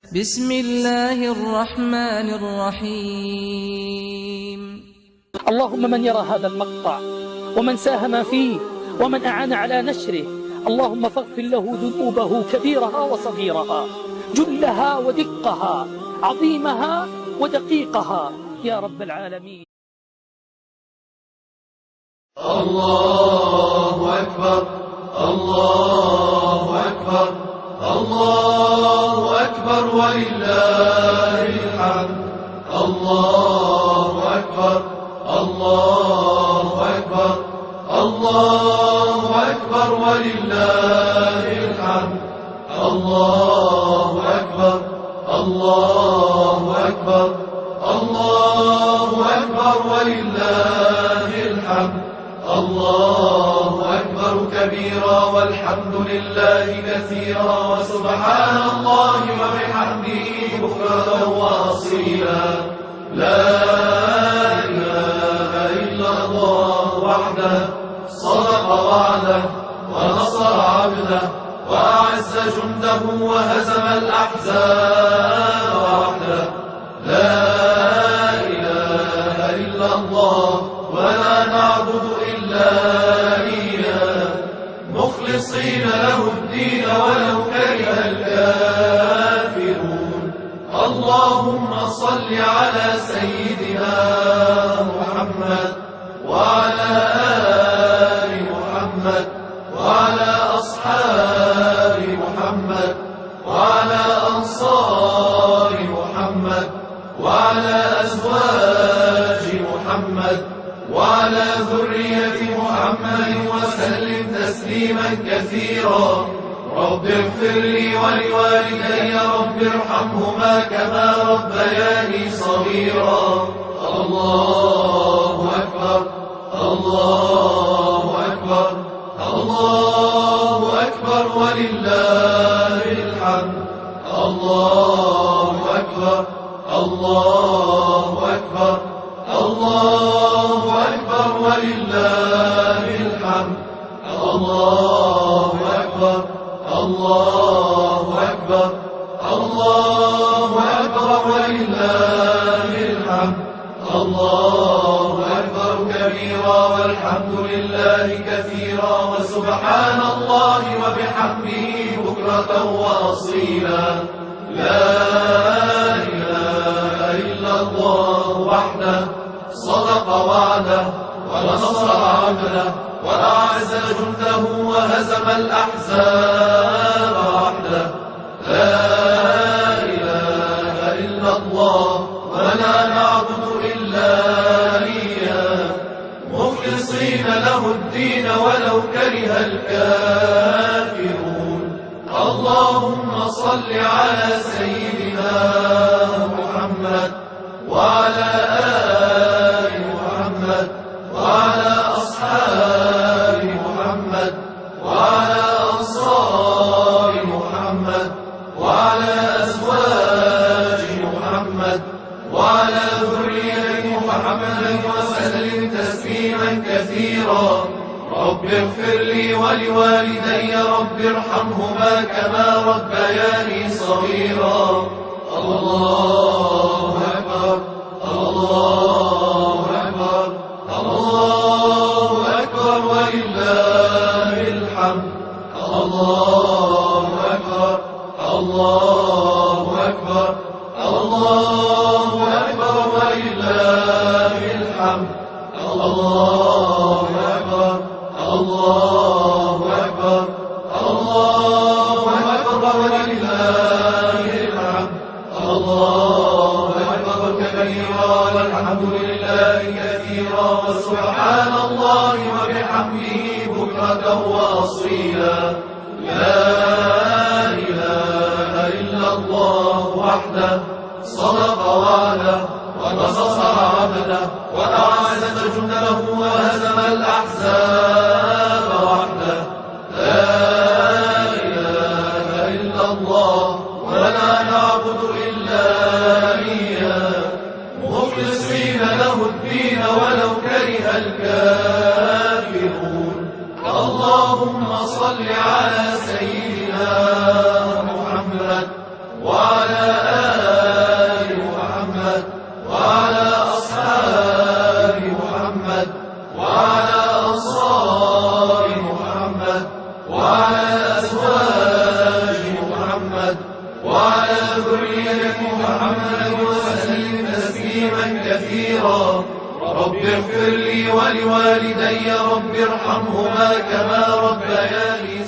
بسم الله الرحمن الرحيم. اللهم من يرى هذا المقطع ومن ساهم فيه ومن أعان على نشره، اللهم فاغفر له ذنوبه كبيرها وصغيرها، جلها ودقها، عظيمها ودقيقها يا رب العالمين. الله أكبر الله أكبر الله أكبر ولله الحمد. الله أكبر الله أكبر الله أكبر ولله الحمد. الله أكبر الله أكبر الله أكبر ولله الحمد. الله أكبر كبيرا والحمد لله كثيرا وسبحان الله وبحمده بكرة وأصيلا. لا إله إلا الله وحده صدق وعده ونصر عبده وأعز جنده وهزم الأحزاب وحده. لا إله إلا الله ولا نعبد إلا إياه مخلصين له الدين ولو كره الكافرون. اللهم صل على سيدنا محمد وعلى آل محمد وعلى أصحاب محمد وعلى أنصار محمد وعلى أزواج محمد وعلى ذرية محمد وسلم تسليما كثيرا. رب اغفر لي ولوالدي رب ارحمهما كما ربياني صغيرا. الله أكبر الله أكبر الله أكبر ولله الحمد. الله أكبر الله أكبر الله أكبر ولله الحمد. الله أكبر الله أكبر الله أكبر ولله الحمد. الله أكبر كبيرا والحمد لله كثيرا وسبحان الله وبحمده بكرة وأصيلا. لا إله إلا الله وحده صدق وعده ونصر عبده وأعز جنده وهزم الأحزاب وحده. لا إله إلا الله ولا نعبد إلا إياه مخلصين له الدين ولو كره الكافرون. اللهم صل على سيدنا محمد وعلى آل محمد وعلى أصحاب محمد وعلى أنصار محمد وعلى أزواج محمد وعلى ذرية محمد وسلم تسليما كثيرا. رب اغفر لي ولوالدي رب ارحمهما كما ربياني صغيرا. الله أكبر الله أكبر الله أكبر ولله الحمد. الله أكبر الله أكبر الله أكبر ولله الحمد. الله أكبر الله أكبر الله أكبر ولله الحمد. الله أكبر كبيرا والحمد لله كثيرا وسبحان الله وبحمده بكرة وأصيلا. لا إله إلا الله وحده صدق وعده ونصر عبده وأعز جنده وهزم الأحزاب وحده. لا إله إلا الله ولا نعبد إلا إياه مخلصين له الدين ولو كره الكافرون. اللهم صل على سيدنا محمد وعلى آل محمد وعلى أصحاب محمد وعلى أنصار محمد وعلى أزواج محمد وعلى ذرية محمد وسلم تسليما كثيرا. رب اغفر لي ولوالدي، رب ارحمهما كما ربياني